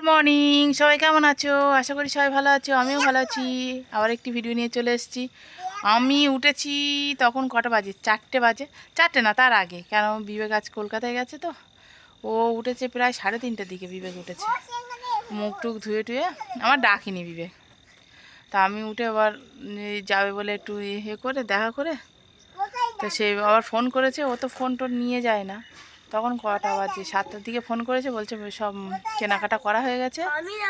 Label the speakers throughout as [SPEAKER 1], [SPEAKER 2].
[SPEAKER 1] Good morning, সবাই কেমন আছো? আশা করি সবাই ভালো আছো, আমিও ভালো আছি। আবার একটি ভিডিও নিয়ে চলে এসেছি। আমি উঠেছি তখন কটা বাজে, 4টে বাজে। 4টে না, তার আগে, কেন বিবেক আজ কলকাতায় গেছে তো। ও উঠেছে প্রায় 3:30টার দিকে। বিবেক উঠেছে, মুখ টুক ধুয়ে টুয়ে, আমার ডাকিনি বিবেক। তা আমি উঠে আবার যাবে বলে একটু করে দেখা করে, তো সে আবার ফোন করেছে। ও তো ফোন টোন নিয়ে যায় না। তখন কটা বাজে, 7টার দিকে ফোন করেছে, বলছে সব কেনাকাটা করা হয়ে গেছে,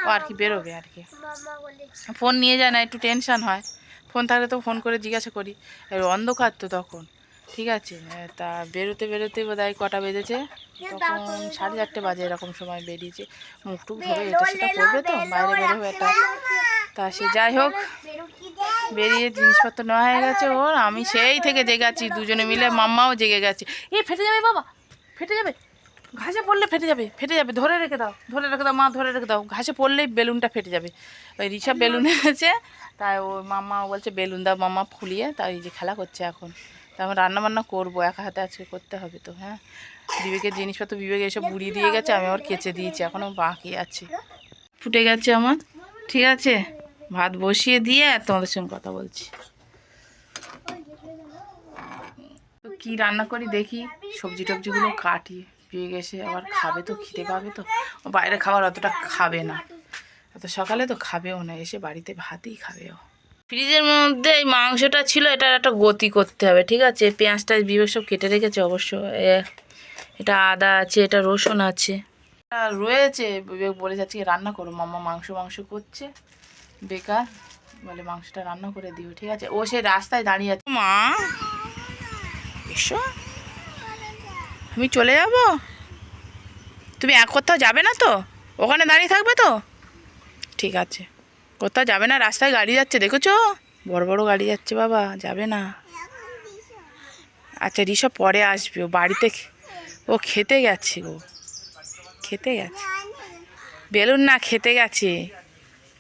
[SPEAKER 1] ও আর কি বেরোবে আর কি। ফোন নিয়ে যায় না, একটু টেনশান হয়। ফোন থাকলে তো ফোন করে জিজ্ঞাসা করি। এর অন্ধকার তো তখন, ঠিক আছে। তা বেরোতে বেরোতে বোধহয় কটা বেজেছে, তখন 4:30 বাজে, এরকম সময় বেরিয়েছে। মুখ টুক ধরে এটা সেটা করবে তো, বাইরে বেরোবে একটা। তা সে যাই হোক, বেরিয়ে জিনিসপত্র নেওয়া হয়ে গেছে ওর। আমি সেই থেকে জেগে আছি, দুজনে মিলে। মাম্মাও জেগে গেছে। ফেটে যাবে বাবা, ফেটে যাবে, ঘাসে পড়লে ফেটে যাবে, ফেটে যাবে, ধরে রেখে দাও, ধরে রেখে দাও মা, ধরে রেখে দাও, ঘাসে পড়লেই বেলুনটা ফেটে যাবে। ওই ঋষভ বেলুন এনেছে, তাই ও মাম্মা বলছে বেলুন দাও মাম্মা ফুলিয়ে, তাই এই যে খেলা করছে এখন। তারপর রান্নাবান্না করবো, একা হাতে আজকে করতে হবে তো। হ্যাঁ, বিবেকের জিনিসপত্র বিবেক এসব বুড়িয়ে দিয়ে গেছে, আমি আবার কেচে দিয়েছি, এখনও বাকি আছে। ফুটে গেছে আমার, ঠিক আছে। ভাত বসিয়ে দিয়ে আর তোমাদের সঙ্গে কথা বলছি। তো কী রান্না করি দেখি, সবজি টবজিগুলো কাটি। পেয়ে গেছে, আবার খাবে তো, খিদে পাবে তো। ও বাইরে খাবার অতটা খাবে না, অত সকালে তো খাবেও না, এসে বাড়িতে ভাতই খাবে ও। ফ্রিজের মধ্যে এই মাংসটা ছিল, এটার একটা গতি করতে হবে, ঠিক আছে। পেঁয়াজটা বিবেক সব কেটে রেখেছে অবশ্য। এটা আদা আছে, এটা রসুন আছে, রয়েছে। বিবেক বলে যাচ্ছে রান্না করো মাম্মা, মাংস মাংস করছে, বেকার বলে মাংসটা রান্না করে দিও, ঠিক আছে। ও সে রাস্তায় দাঁড়িয়ে আছে। মা এসো, আমি চলে যাব। তুমি এক কোথাও যাবে না তো, ওখানে দাঁড়িয়ে থাকবে তো, ঠিক আছে। কোথাও যাবে না, রাস্তায় গাড়ি যাচ্ছে দেখেছো, বড় বড় গাড়ি যাচ্ছে বাবা, যাবে না। আচ্ছা ঋষভ পরে আসবে, ও বাড়িতে ও খেতে গেছে, ও খেতে গেছে, বেলুন না, খেতে গেছে,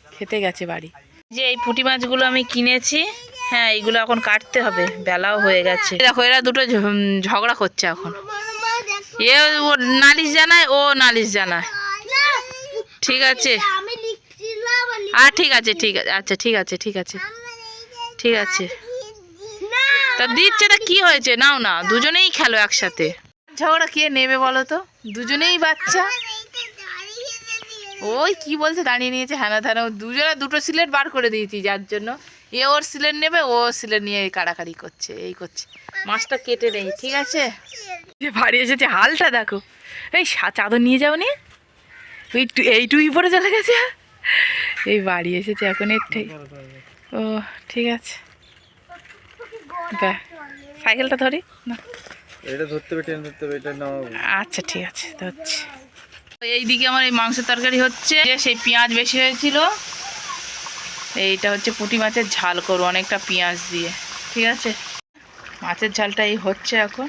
[SPEAKER 1] খেতে গেছে বাড়ি। যে এই পুঁটি মাছগুলো আমি কিনেছি, হ্যাঁ এইগুলো এখন কাটতে হবে, বেলাও হয়ে গেছে। দেখো এরা দুটো ঝগড়া করছে এখন। এ ও নালিশ জানায়, ও নালিশ জানায়, ঠিক আছে। আর ঠিক আছে, ঠিক আছে, আচ্ছা ঠিক আছে, ঠিক আছে, ঠিক আছে। তা দিচ্ছে, তা কি হয়েছে, নাও না, দুজনেই খেলো একসাথে। ঝগড়া কে নেবে বলো তো, দুজনেই বাচ্চা। ওই কি বলছে, দাঁড়িয়ে নিয়েছে, হ্যানা ত্যানা। দুজনে দুটো সিলেট বার করে দিয়েছি, যার জন্য এ ওর সিলেট নেবে, ও সিলেট নিয়ে কাড়াকাড়ি করছে, এই করছে। মাছটা কেটে নেই, ঠিক আছে। বাড়ি এসেছে, হালটা দেখো। এই চাদর নিয়ে যাও নি, ওই এইটুকুই পরে চলে গেছে। এই বাড়ি এসেছে এখন একটাই। ও ঠিক আছে, সাইকেলটা ধরি না,
[SPEAKER 2] এটা ধরতে হবে, টেনে ধরতে হবে, এটা নাও।
[SPEAKER 1] আচ্ছা ঠিক আছে, ধরছি। এইদিকে আমার এই মাংসের তরকারি হচ্ছে, সেই পেঁয়াজ বেশি হয়েছিল। এইটা হচ্ছে পুঁটি মাছের ঝাল করবো, অনেকটা পেঁয়াজ দিয়ে, ঠিক আছে। মাছের ঝালটা এই হচ্ছে এখন,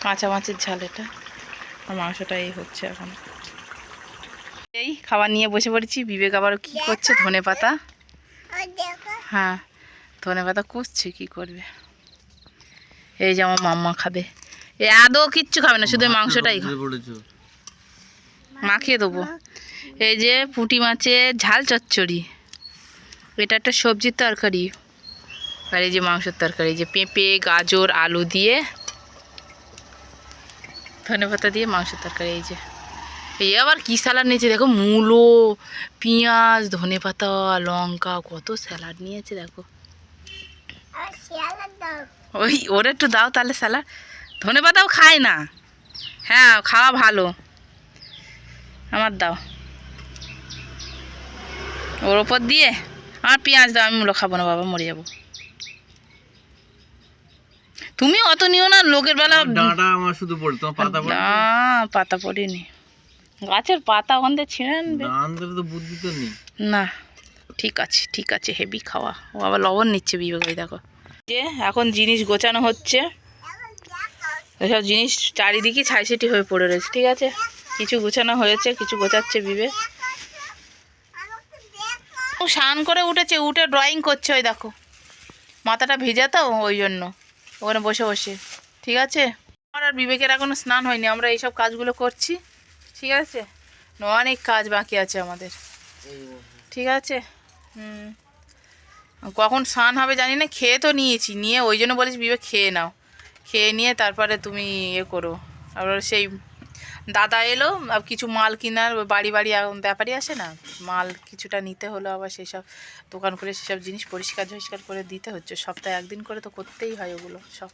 [SPEAKER 1] কাঁচা মাছের ঝাল এটা। আর মাংসটা এই হচ্ছে এখন। এই খাবার নিয়ে বসে পড়েছি। বিবেক আবার কি করছে, ধনেপাতা, হ্যাঁ ধনেপাতা কুচছে, কি করবে। এই যে আমার মাম্মা খাবে, এ আদৌ কিচ্ছু খাবে না, শুধু মাংসটাই মাখিয়ে দেবো। এই যে পুঁটি মাছের ঝাল চচ্চড়ি, এটা একটা সবজির তরকারি। আর এই যে মাংসের তরকারি, যে পেঁপে গাজর আলু দিয়ে ধনেপাতা দিয়ে মাংসের তরকারি। এই যে এই আবার কী স্যালাড নিয়েছে দেখো, মূলো, পেঁয়াজ, ধনেপাতা, লঙ্কা, কত স্যালাড নিয়েছে দেখো। ওই ওর একটু দাও তাহলে স্যালাড। ধনেপাতাও খায় না, হ্যাঁ খাওয়া ভালো, আমার দাও। ওর ওপর দিয়ে আমার পেঁয়াজ দাও, আমি মূলো খাবো না বাবা, মরে যাবো। তুমি অত নিও না, লোকের বেলা।
[SPEAKER 2] ডাঁটা আমার শুধু পড়ে, তোমার পাতা পড়ে
[SPEAKER 1] না পাতা পড়েনি, গাছের পাতা ওখান থেকে ছিঁড়ে আনবে,
[SPEAKER 2] তো বুদ্ধি তো নেই।
[SPEAKER 1] না ঠিক আছে, ঠিক আছে, হেভি খাওয়া। ও আবার লবণ নিচ্ছে বিবেক, ওই দেখো। যে এখন জিনিস গোছানো হচ্ছে, এসব জিনিস চারিদিকে ছাইছিটি হয়ে পড়ে রয়েছে, ঠিক আছে। কিছু গোছানো হয়েছে, কিছু গোছাচ্ছে বিবেক। ও স্নান করে উঠেছে, উঠে ড্রয়িং করছে, ওই দেখো মাথাটা ভিজা তো, ওই জন্য ওখানে বসে বসে, ঠিক আছে। আমার আর বিবেকের এখনো স্নান হয়নি, আমরা এইসব কাজগুলো করছি, ঠিক আছে। অনেক কাজ বাকি আছে আমাদের, ঠিক আছে। হুম, কখন স্নান হবে জানি না, খেয়ে তো নিয়েছি, নিয়ে ওই জন্য বলেছি বিবে খেয়ে নাও, খেয়ে নিয়ে তারপরে তুমি ইয়ে করো। আবার সেই দাদা এলো, আর কিছু মাল কেনার, ওই বাড়ি বাড়ি ব্যাপারই আসে না, মাল কিছুটা নিতে হলো, আবার সেই সব দোকান করে সেসব জিনিস পরিষ্কার ঝরিষ্কার করে দিতে হচ্ছে, সপ্তাহে একদিন করে তো করতেই হয় ওগুলো সব,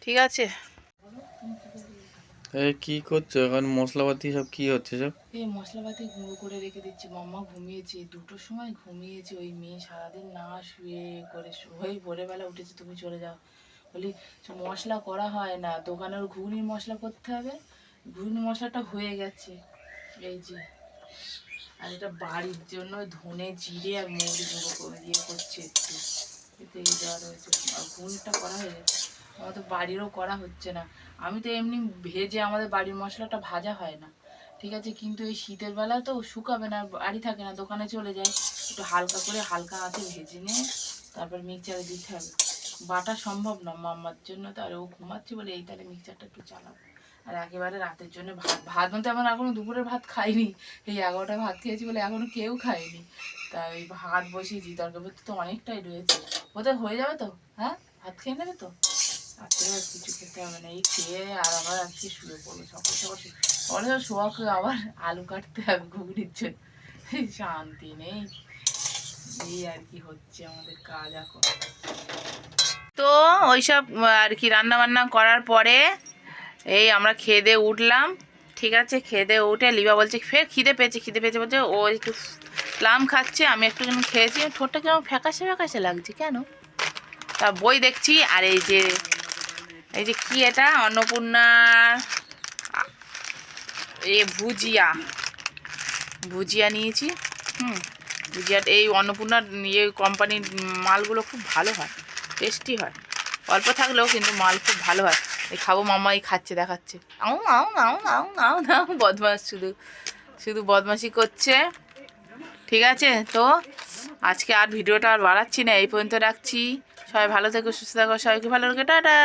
[SPEAKER 1] ঠিক আছে।
[SPEAKER 2] এই কি করছো এখন? মশলাপাতি সব কি হচ্ছে সব?
[SPEAKER 1] এই মশলাপাতি গুঁড়ো করে রেখে দিচ্ছি। মাম্মা ঘুমিয়েছে, 2টোর সময় ঘুমিয়েছে, ওই মেয়ে সারাদিন না শুয়ে করে হয়ে ভোরবেলা উঠেছে, তুমি চলে যাও বলি মশলা করা হয় না, দোকানের ঘুগনির মশলা করতে হবে, ঘুগনি মশলাটা হয়ে গেছে এই যে। আর এটা বাড়ির জন্য ধনে জিরে আর মৌরি গুঁড়ো করে দিয়ে করছে একটু, এতে দেওয়া রয়েছে, আর ঘুগনিটা করা হয়ে গেছে। আমাদের বাড়িরও করা হচ্ছে না, আমি তো এমনি ভেজে, আমাদের বাড়ির মশলাটা ভাজা হয় না, ঠিক আছে, কিন্তু এই শীতের বেলা তো শুকাবে না, বাড়ি থাকে না, দোকানে চলে যায়, একটু হালকা করে হালকা আঁচে ভেজে নিয়ে তারপর মিক্সচারে দিতে হবে, বাটা সম্ভব না মাম্মার জন্য, তো আর ও ঘুমাচ্ছে বলে এই তাহলে মিক্সচারটা একটু চালাবো। আর একেবারে রাতের জন্য ভাত, ভাত মতো আমার এখনো দুপুরের ভাত খাইনি, এই 11টা ভাত খেয়েছি বলে এখনো কেউ খায়নি, তাই ভাত বসিয়েছি, তরকারি তো অনেকটাই রয়েছে, ওদের হয়ে যাবে তো, হ্যাঁ ভাত খেয়ে নেবে তো, আজকে আর কিছু খেতে হবে না, এই খেয়ে আর আবার আজকে শুয়ে পড়বো, সকাল সকাল অনেক শোয়া করে আবার আলু কাটতে হবে ঘুগনির জন্য, শান্তি নেই, এই আর কি হচ্ছে আমাদের কাজ এখন। তো ওইসব আর কি রান্না বান্না করার পরে এই আমরা খেয়ে দিয়ে উঠলাম, ঠিক আছে, খেয়ে দিয়ে উঠে লিবা বলছে ফের খিদে পেয়েছে, খিদে পেয়েছে বলছে, ও একটু প্লাম খাচ্ছে, আমি একটু যেন খেয়েছি, ঠোঁটটা কেমন ফ্যাকাশে ফ্যাকাশে লাগছে কেন, তা বই দেখছি, আর এই যে কি এটা অন্নপূর্ণার ভুজিয়া, ভুজিয়া নিয়েছি। হুম, ভুজিয়া এই অন্নপূর্ণার ইয়ে কোম্পানির মালগুলো খুব ভালো হয়, টেস্টি হয়, অল্প থাকলেও কিন্তু মাল খুব ভালো হয়। এই খাবো, মাম্মা এই খাচ্ছে দেখাচ্ছে, আউ আউ আউ আউ আউ আউ, বদমাস, শুধু শুধু বদমাশি করছে, ঠিক আছে। তো আজকে আর ভিডিওটা আর বাড়াচ্ছি না, এই পর্যন্ত রাখছি, সবাই ভালো থেকো, সুস্থ থাকো, সবাইকে ভালো রেখে টাটা।